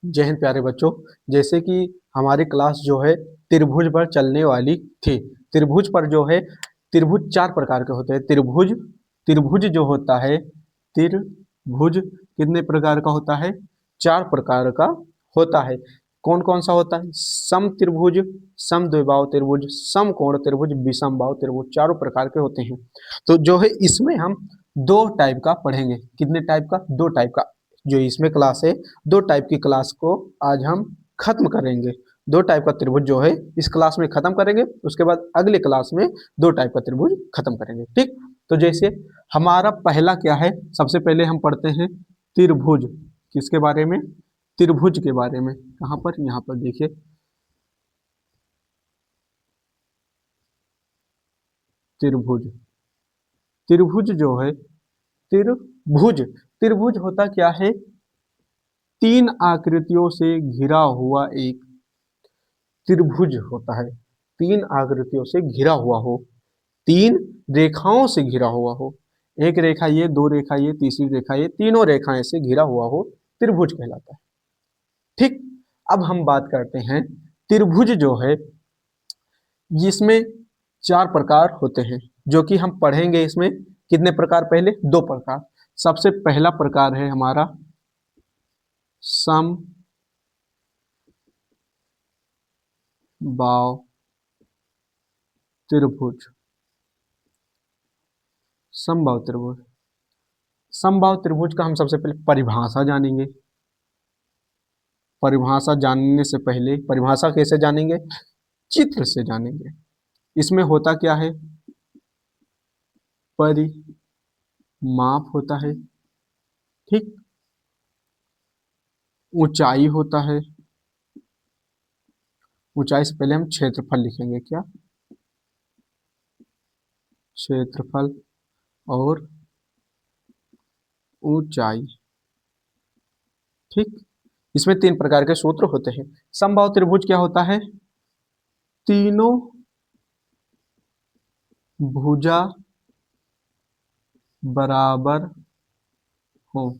जय हिंद प्यारे बच्चों। जैसे कि हमारी क्लास जो है त्रिभुज पर चलने वाली थी। त्रिभुज पर जो है त्रिभुज चार प्रकार के होते हैं। त्रिभुज त्रिभुज जो होता है त्रिभुज कितने प्रकार का होता है? चार प्रकार का होता है। कौन कौन सा होता है? सम त्रिभुज, समद्विबाहु त्रिभुज, समकोण त्रिभुज, विषमबाहु त्रिभुज, चारों प्रकार के होते हैं। तो जो है इसमें हम दो टाइप का पढ़ेंगे। कितने टाइप का? दो टाइप का। जो इसमें क्लास है दो टाइप की क्लास को आज हम खत्म करेंगे। दो टाइप का त्रिभुज जो है इस क्लास में खत्म करेंगे, उसके बाद अगले क्लास में दो टाइप का त्रिभुज खत्म करेंगे। ठीक, तो जैसे हमारा पहला क्या है, सबसे पहले हम पढ़ते हैं त्रिभुज। किसके बारे में? त्रिभुज के बारे में। कहाँ पर? यहाँ पर देखिए, त्रिभुज। त्रिभुज जो है त्रिभुज त्रिभुज होता क्या है? तीन आकृतियों से घिरा हुआ एक त्रिभुज होता है। तीन आकृतियों से घिरा हुआ हो, तीन रेखाओं से घिरा हुआ हो। एक रेखा ये, दो रेखा ये, तीसरी रेखा ये, तीनों रेखाएं से घिरा हुआ हो, त्रिभुज कहलाता है। ठीक, अब हम बात करते हैं त्रिभुज जो है जिसमें चार प्रकार होते हैं, जो कि हम पढ़ेंगे। इसमें कितने प्रकार? पहले दो प्रकार। सबसे पहला प्रकार है हमारा समबाहु त्रिभुज। समबाहु त्रिभुज। समबाहु त्रिभुज का हम सबसे पहले परिभाषा जानेंगे। परिभाषा जानने से पहले, परिभाषा कैसे जानेंगे? चित्र से जानेंगे। इसमें होता क्या है? परिमाप होता है, ठीक, ऊंचाई होता है। ऊंचाई से पहले हम क्षेत्रफल लिखेंगे। क्या? क्षेत्रफल और ऊंचाई। ठीक, इसमें तीन प्रकार के सूत्र होते हैं। समबाहु त्रिभुज क्या होता है? तीनों भुजा बराबर हो,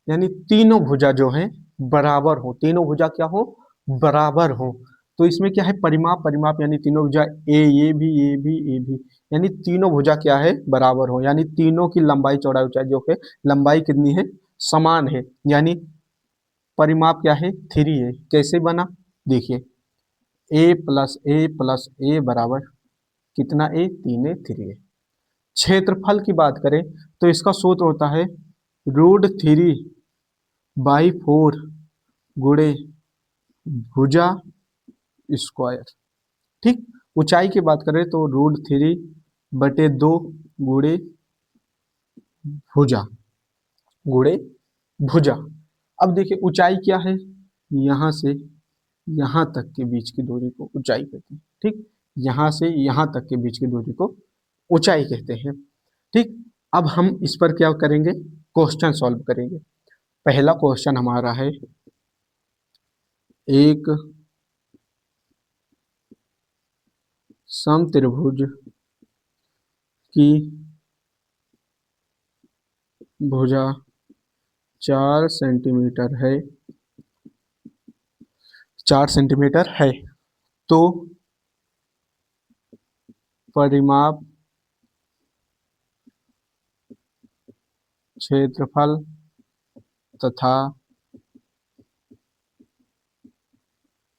यानी तीनों भुजा जो है बराबर हो। तीनों भुजा क्या हो? बराबर हो। तो इसमें क्या है? परिमाप। परिमाप यानी तीनों भुजा ये भी, ये भी, ये भी, यानी तीनों भुजा क्या है? बराबर हो, यानी तीनों की लंबाई चौड़ाई ऊंचाई जो है लंबाई कितनी है? समान है। यानी परिमाप क्या है? 3a। कैसे बना? देखिए, a+a+a बराबर कितना? a, 3a 3a। क्षेत्रफल की बात करें तो इसका सूत्र होता है √3/4 गुणे भुजा स्क्वायर। ठीक, ऊंचाई की बात करें तो √3/2 गुणे भुजा गुणे भुजा। अब देखिए ऊंचाई क्या है? यहाँ से यहाँ तक के बीच की दूरी को ऊंचाई कहते हैं। ठीक, यहाँ से यहाँ तक के बीच की दूरी को ऊंचाई कहते हैं। ठीक, अब हम इस पर क्या करेंगे? क्वेश्चन सॉल्व करेंगे। पहला क्वेश्चन हमारा है, एक समत्रिभुज की भुजा 4 सेंटीमीटर है, 4 सेंटीमीटर है, तो परिमाप क्षेत्रफल तथा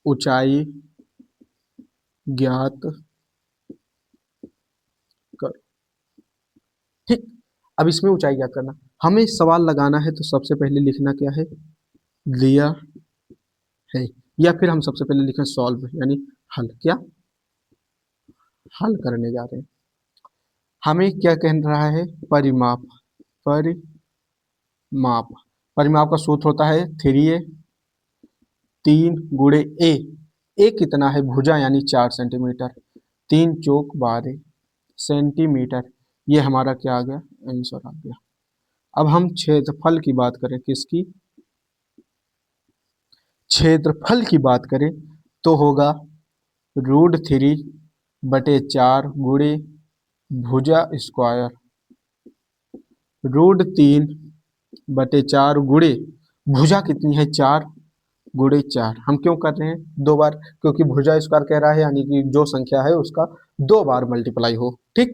ऊंचाई ज्ञात कर। ठीक, अब इसमें ऊंचाई ज्ञात करना, हमें सवाल लगाना है तो सबसे पहले लिखना क्या है? दिया है, या फिर हम सबसे पहले लिखें सॉल्व, यानी हल। क्या? हल करने जा रहे हैं। हमें क्या कह रहा है? परिमाप। परिमाप परिमाप का सूत्र होता है 3a 3 गुणे ए कितना है? भुजा यानी 4 सेंटीमीटर। 3 चौक 12 सेंटीमीटर। ये हमारा क्या आ गया? आंसर आ गया। अब हम क्षेत्रफल की बात करें। किसकी? क्षेत्रफल की बात करें तो होगा √3/4 गुणे भुजा स्क्वायर। √3/4 गुणे भुजा कितनी है? 4 गुणे 4। हम क्यों कर रहे हैं 2 बार? क्योंकि भुजा स्क्वायर कह रहा है, यानी कि जो संख्या है उसका 2 बार मल्टीप्लाई हो। ठीक,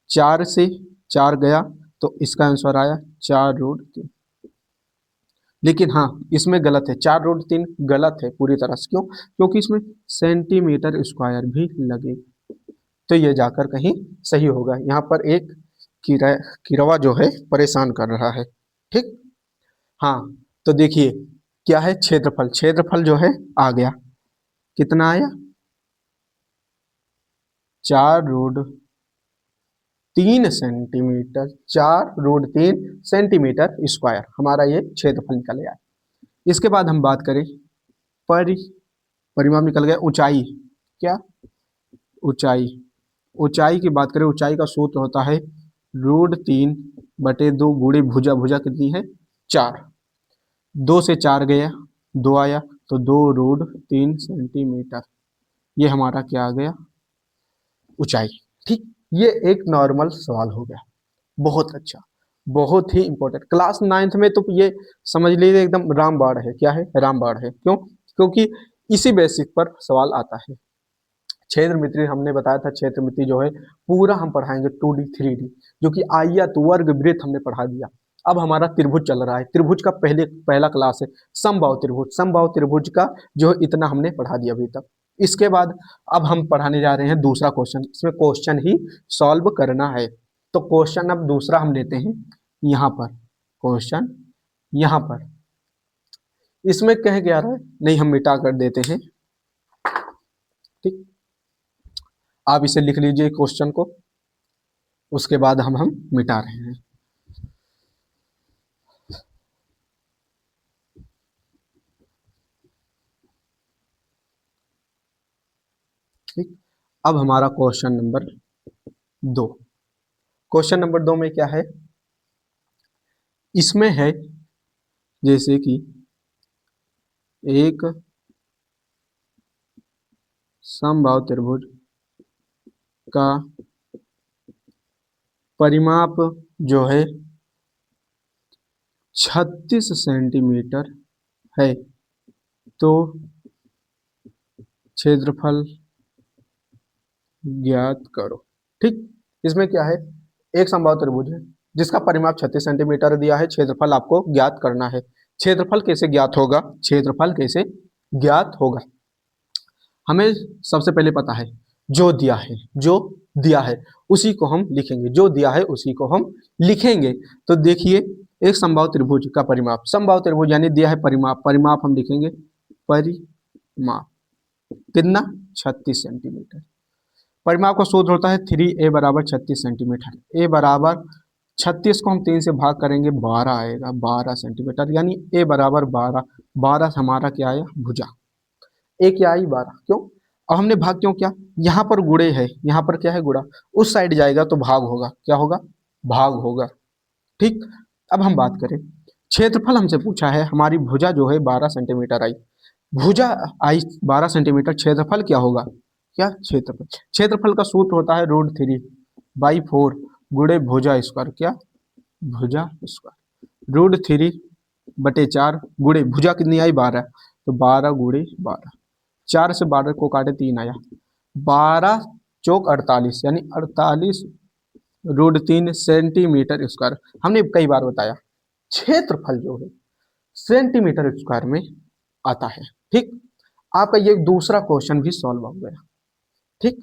4 से 4 गया तो इसका आंसर आया 4√3। लेकिन हाँ, इसमें गलत है, 4√3 गलत है पूरी तरह से। क्यों? क्योंकि इसमें सेंटीमीटर स्क्वायर भी लगे, तो ये जाकर कहीं सही होगा। यहाँ पर एक किरवा जो है परेशान कर रहा है। ठीक, हाँ, तो देखिए क्या है, क्षेत्रफल। क्षेत्रफल जो है आ गया, कितना आया? 4√3 सेंटीमीटर, 4√3 सेंटीमीटर स्क्वायर हमारा ये क्षेत्रफल निकल गया। इसके बाद हम बात करें परिमाप निकल गया ऊंचाई। क्या? ऊंचाई। ऊंचाई की बात करें, ऊंचाई का सूत्र होता है √3/2 गुणे भुजा। भुजा कितनी है? 4। 2 से 4 गया, 2 आया तो 2√3 सेंटीमीटर। ये हमारा क्या आ गया? ऊंचाई। ठीक, ये एक नॉर्मल सवाल हो गया। बहुत अच्छा, बहुत ही इंपॉर्टेंट। क्लास 9th में तो ये समझ लीजिए एकदम रामबाण है। क्या है? रामबाण है। क्यों? क्योंकि इसी बेसिक पर सवाल आता है। क्षेत्र मिति हमने बताया था, क्षेत्र मिति जो है पूरा हम पढ़ाएंगे 2D 3D, जो कि आयत वर्ग वृत्त हमने पढ़ा दिया। अब हमारा त्रिभुज चल रहा है। त्रिभुज का पहला क्लास है समबाहु त्रिभुज। समबाहु त्रिभुज का जो इतना हमने पढ़ा दिया अभी तक। इसके बाद अब हम पढ़ाने जा रहे हैं दूसरा क्वेश्चन। इसमें क्वेश्चन ही सॉल्व करना है। तो क्वेश्चन अब दूसरा हम लेते हैं यहाँ पर। क्वेश्चन यहाँ पर इसमें कह क्या रहा है, नहीं हम मिटा कर देते हैं। ठीक, आप इसे लिख लीजिए क्वेश्चन को, उसके बाद हम मिटा रहे हैं। ठीक, अब हमारा क्वेश्चन नंबर 2। क्वेश्चन नंबर 2 में क्या है? इसमें है जैसे कि एक समबाहु त्रिभुज का परिमाप जो है 36 सेंटीमीटर है, तो क्षेत्रफल ज्ञात करो। ठीक, इसमें क्या है, एक समबाहु त्रिभुज है जिसका परिमाप 36 सेंटीमीटर दिया है, क्षेत्रफल आपको ज्ञात करना है। क्षेत्रफल कैसे ज्ञात होगा? क्षेत्रफल कैसे ज्ञात होगा? हमें सबसे पहले पता है जो दिया है, जो दिया है उसी को हम लिखेंगे। जो दिया है उसी को हम लिखेंगे। तो देखिए, एक समबाहु त्रिभुज का परिमाप, समबाहु त्रिभुज यानी दिया है परिमाप, परिमाप हम लिखेंगे परिमाप कितना? 36 सेंटीमीटर। परिमाप का सूत्र होता है 3a बराबर 36 सेंटीमीटर। ए बराबर 36 को हम 3 से भाग करेंगे, 12 आएगा, 12 सेंटीमीटर, यानी ए बराबर 12। 12 हमारा क्या आया? भुजा। ए क्या आई? 12। क्यों? अब हमने भाग क्यों किया? यहाँ पर गुणे है, यहाँ पर क्या है? गुणा। उस साइड जाएगा तो भाग होगा। क्या होगा? भाग होगा। ठीक, अब हम बात करें क्षेत्रफल। हमसे पूछा है, हमारी भुजा जो है 12 सेंटीमीटर आई, भुजा आई 12 सेंटीमीटर, क्षेत्रफल क्या होगा? क्या? क्षेत्रफल। क्षेत्रफल का सूत्र होता है √3/4 गुणे भुजा स्क्वायर। क्या? भुजा स्क्वायर। √3/4 गुणे भुजा कितनी आई? 12, तो 12 गुणे 12। 4 से 12 को काटे 3 आया, 12 चौक 48, यानी 48√3 सेंटीमीटर स्क्वायर। हमने कई बार बताया क्षेत्रफल जो है सेंटीमीटर स्क्वायर में आता है। ठीक, आपका ये दूसरा क्वेश्चन भी सॉल्व हो गया। ठीक,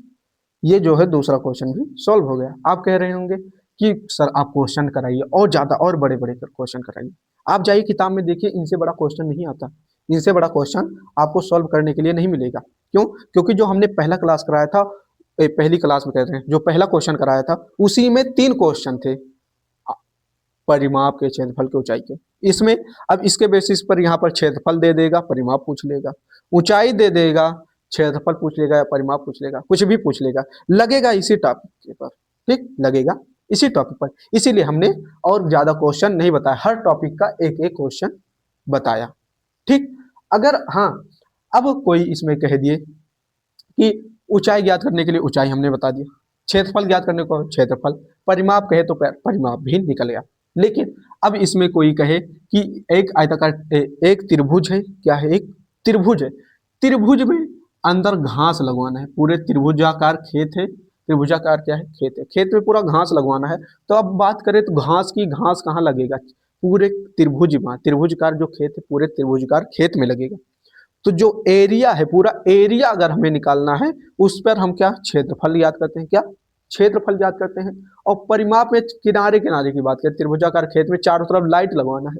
ये जो है दूसरा क्वेश्चन भी सॉल्व हो गया। आप कह रहे होंगे कि सर आप क्वेश्चन कराइए और ज्यादा और बड़े बड़े क्वेश्चन कराइए। आप जाइए किताब में देखिए, इनसे बड़ा क्वेश्चन नहीं आता। इनसे बड़ा क्वेश्चन आपको सॉल्व करने के लिए नहीं मिलेगा। क्यों? क्योंकि जो हमने पहला क्लास कराया था, पहली क्लास में कहते हैं, जो पहला क्वेश्चन कराया था उसी में 3 क्वेश्चन थे परिमाप के, क्षेत्रफल के, ऊंचाई के। इसमें अब इसके बेसिस पर यहाँ पर क्षेत्रफल दे देगा, परिमाप पूछ लेगा, ऊंचाई दे देगा, क्षेत्रफल पूछ लेगा या परिमाप पूछ लेगा, कुछ भी पूछ लेगा, लगेगा इसी टॉपिक के पर। ठीक, लगेगा इसी टॉपिक पर। इसीलिए हमने और ज्यादा क्वेश्चन नहीं बताया, हर टॉपिक का एक एक क्वेश्चन बताया। ठीक, अगर हाँ, अब कोई इसमें कह दिए कि ऊंचाई ज्ञात करने के लिए ऊंचाई हमने बता दिया, क्षेत्रफल ज्ञात करने को क्षेत्रफल, परिमाप कहे तो परिमाप भी निकल गया। लेकिन अब इसमें कोई कहे कि एक आयताकार एक त्रिभुज है, क्या है? एक त्रिभुज है, त्रिभुज में अंदर घास लगवाना है, पूरे त्रिभुजाकार खेत है, त्रिभुजाकार क्या है, खेत है, खेत में पूरा घास लगवाना है। तो अब बात करें तो घास की, घास कहाँ लगेगा, पूरे त्रिभुज में, त्रिभुजकार जो खेत है पूरे त्रिभुजकार खेत में लगेगा। तो जो एरिया है, पूरा एरिया अगर हमें निकालना है, उस पर हम क्या क्षेत्रफल याद करते हैं, क्या क्षेत्रफल याद करते हैं। और परिमाप में किनारे किनारे की बात करें, त्रिभुजाकार खेत में चारों तरफ लाइट लगवाना है,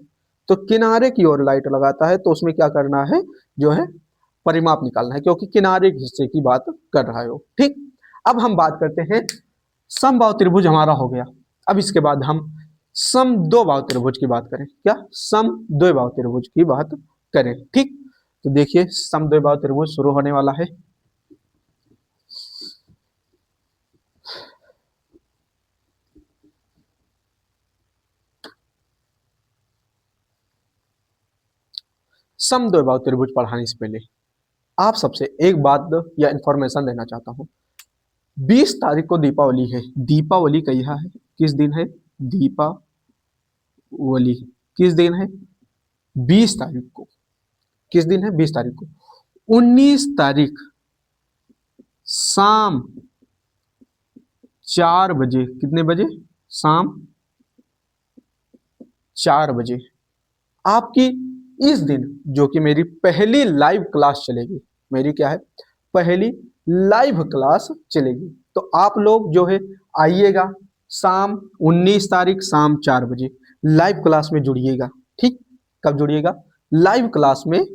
तो किनारे की ओर लाइट लगाता है, तो उसमें क्या करना है, जो है परिमाप निकालना है, क्योंकि किनारे के हिस्से की बात कर रहा है वो। ठीक, अब हम बात करते हैं समबाहु त्रिभुज हमारा हो गया। अब इसके बाद हम समद्विबाहु त्रिभुज की बात करें, क्या समद्विबाहु त्रिभुज की बात करें। ठीक, तो देखिए समद्विबाहु त्रिभुज शुरू होने वाला है। समद्विबाहु त्रिभुज पढ़ाने से पहले आप सबसे एक बात या इंफॉर्मेशन देना चाहता हूं। 20 तारीख को दीपावली है, दीपावली कहिया है, किस दिन है, दीपावली किस दिन है, 20 तारीख को, किस दिन है, 20 तारीख को। 19 तारीख शाम 4 बजे, कितने बजे, शाम 4 बजे आपकी इस दिन जो कि मेरी पहली लाइव क्लास चलेगी, मेरी क्या है, पहली लाइव क्लास चलेगी। तो आप लोग जो है आइएगा शाम 19 तारीख शाम 4 बजे लाइव क्लास में जुड़िएगा। ठीक, कब जुड़िएगा, लाइव क्लास में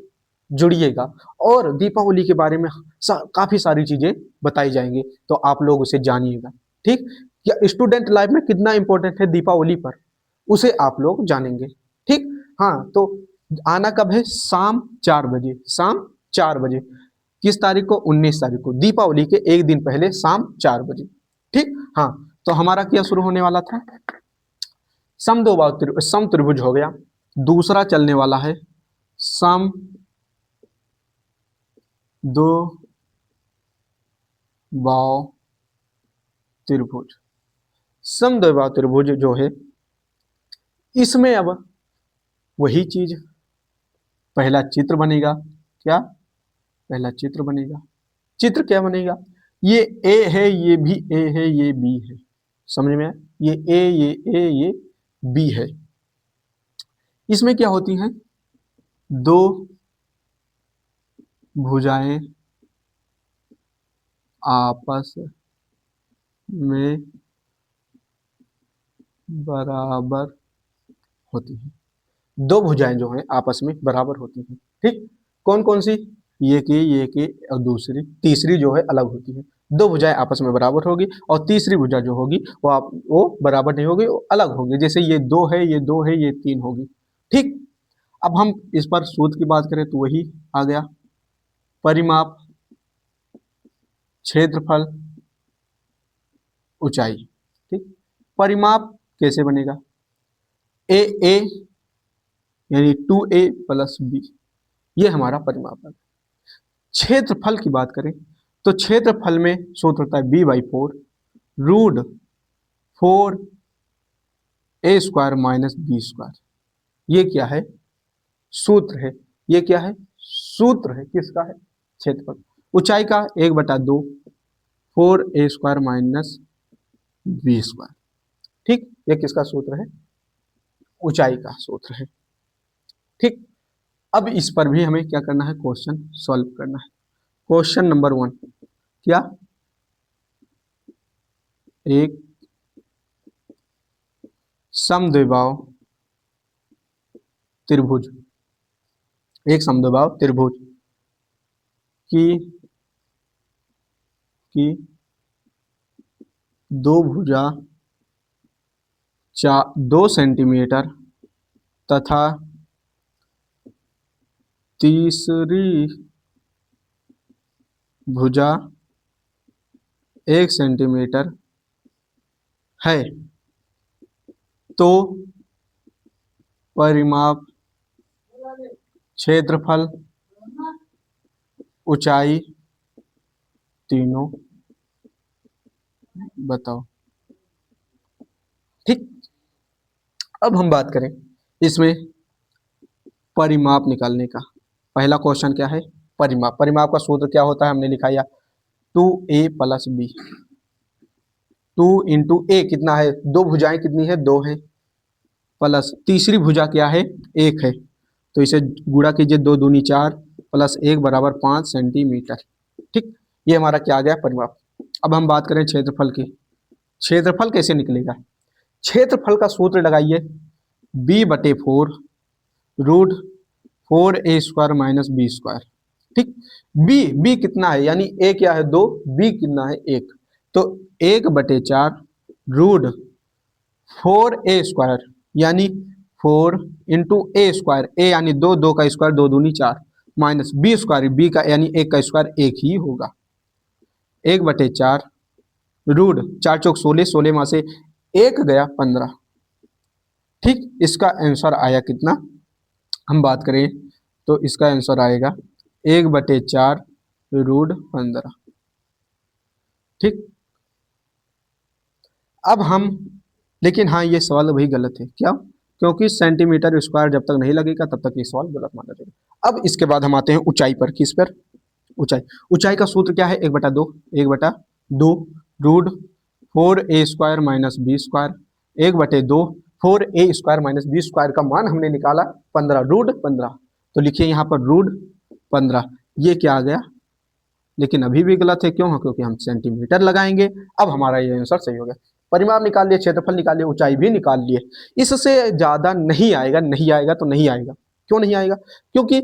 जुड़िएगा। और दीपावली के बारे में काफी सारी चीजें बताई जाएंगी, तो आप लोग उसे जानिएगा। ठीक, या स्टूडेंट लाइफ में कितना इंपॉर्टेंट है दीपावली पर, उसे आप लोग जानेंगे। ठीक, हाँ, तो आना कब है, शाम 4 बजे, शाम 4 बजे, किस तारीख को, 19 तारीख को, दीपावली के एक दिन पहले शाम 4 बजे। ठीक, हाँ, तो हमारा क्या शुरू होने वाला था, समद्विबाहु सम त्रिभुज हो गया। दूसरा चलने वाला है सम दो बाहु त्रिभुज। समद्विबाहु त्रिभुज जो है, इसमें अब वही चीज, पहला चित्र बनेगा, क्या, पहला चित्र बनेगा। चित्र क्या बनेगा, ये ए है, ये भी ए है, ये बी है, समझ में आया, ये ए, ये बी है। इसमें क्या होती हैं, दो भुजाएं आपस में बराबर होती हैं, दो भुजाएं जो हैं आपस में बराबर होती हैं। ठीक, कौन कौन सी, ये की और दूसरी, तीसरी जो है अलग होती है। दो भुजाएं आपस में बराबर होगी और तीसरी भुजा जो होगी वो बराबर नहीं होगी, वो अलग होगी। जैसे ये दो है, ये दो है, ये तीन होगी। ठीक, अब हम इस पर सूत्र की बात करें तो वही आ गया, परिमाप, क्षेत्रफल, ऊंचाई। ठीक, परिमाप कैसे बनेगा, ए यानी 2a प्लस बी, ये हमारा परिमाप है। क्षेत्रफल की बात करें तो क्षेत्रफल में सूत्र होता है b/4 root 4a² minus b²। ये क्या है, सूत्र है, ये क्या है, सूत्र है, किसका है, क्षेत्रफल। ऊंचाई का 1/2 4a² माइनस b²। ठीक, ये किसका सूत्र है, ऊंचाई का सूत्र है। ठीक, अब इस पर भी हमें क्या करना है, क्वेश्चन सॉल्व करना है। क्वेश्चन नंबर 1, क्या, एक समद्विबाहु त्रिभुज, एक समद्विबाहु त्रिभुज की दो भुजा 2 सेंटीमीटर तथा तीसरी भुजा 1 सेंटीमीटर है, तो परिमाप, क्षेत्रफल, ऊंचाई तीनों बताओ। ठीक, अब हम बात करें इसमें परिमाप निकालने का। पहला क्वेश्चन क्या है, परिमाप। परिमाप का सूत्र क्या होता है, हमने लिखा या 2a प्लस बी। 2 इंटू ए कितना है, दो भुजाएं कितनी है, दो है, प्लस तीसरी भुजा क्या है, एक है, तो इसे गुणा कीजिए, दो दूनी चार प्लस एक बराबर 5 सेंटीमीटर। ठीक, ये हमारा क्या आ गया, परिमाप। अब हम बात करें क्षेत्रफल की। क्षेत्रफल कैसे निकलेगा, क्षेत्रफल का सूत्र लगाइए, b/4 root 4a² minus b²। ठीक, बी कितना है, यानी ए क्या है, दो, बी कितना है, एक, तो 1/4 रूट 4a² यानी 4 इंटू a², ए यानी दो, दो का स्क्वायर दो दूनी चार, माइनस b², बी का यानी एक का स्क्वायर एक ही होगा, 1/4 रूट 4 चौक 16, 16 में से एक गया 15। ठीक, इसका आंसर आया कितना, हम बात करें तो इसका आंसर आएगा 1/4 रूट 15। ठीक, अब हम, लेकिन हाँ ये सवाल वही गलत है, क्या, क्योंकि सेंटीमीटर स्क्वायर जब तक नहीं लगेगा तब तक ये सवाल गलत माना जाएगा। अब इसके बाद हम आते हैं ऊंचाई पर, किस पर, ऊंचाई। ऊंचाई का सूत्र क्या है, 1/2, 1/2 root 4a² minus b², 1/2 4a² minus b² का मान हमने निकाला 15, रूट 15, तो लिखिए यहाँ पर रूट 15, ये क्या आ गया, लेकिन अभी भी गलत है, क्यों, क्योंकि हम सेंटीमीटर लगाएंगे। अब हमारा ये आंसर सही हो गया, परिमाप निकाल लिए, क्षेत्रफल निकाल लिए, ऊंचाई भी निकाल लिए, इससे ज्यादा नहीं आएगा, नहीं आएगा तो नहीं आएगा, क्यों नहीं आएगा, क्योंकि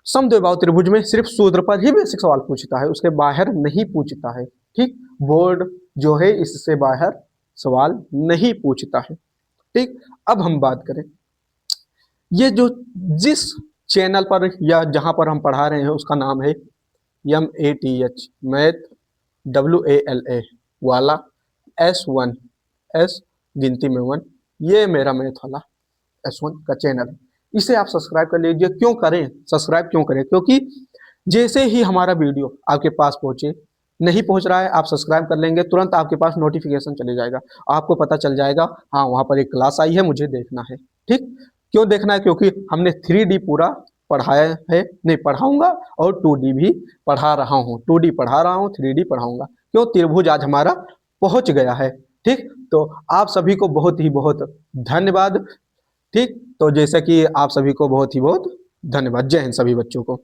समद्विबाहु त्रिभुज में सिर्फ सूत्र पर ही बेसिक सवाल पूछता है, उसके बाहर नहीं पूछता है। ठीक, बोर्ड जो है इससे बाहर सवाल नहीं पूछता है। ठीक, अब हम बात करें, ये जो जिस चैनल पर या जहां पर हम पढ़ा रहे हैं उसका नाम है MATH, मैथ, WALA वाला, S1, S गिनती में 1, ये मेरा मैथ वाला S1 का चैनल है, इसे आप सब्सक्राइब कर लीजिए। क्यों करें, सब्सक्राइब क्यों करें, क्योंकि जैसे ही हमारा वीडियो आपके पास पहुंचे, नहीं पहुंच रहा है, आप सब्सक्राइब कर लेंगे, तुरंत आपके पास नोटिफिकेशन चले जाएगा, आपको पता चल जाएगा, हाँ वहां पर एक क्लास आई है, मुझे देखना है। ठीक, क्यों देखना है, क्योंकि हमने 3D पूरा पढ़ाया है, नहीं पढ़ाऊंगा, और 2D भी पढ़ा रहा हूँ, 2D पढ़ा रहा हूँ, 3D पढ़ाऊंगा, क्यों, त्रिभुज आज हमारा पहुंच गया है। ठीक, तो आप सभी को बहुत ही बहुत धन्यवाद। ठीक, तो जैसा कि आप सभी को बहुत ही बहुत धन्यवाद, जय हिंद सभी बच्चों को।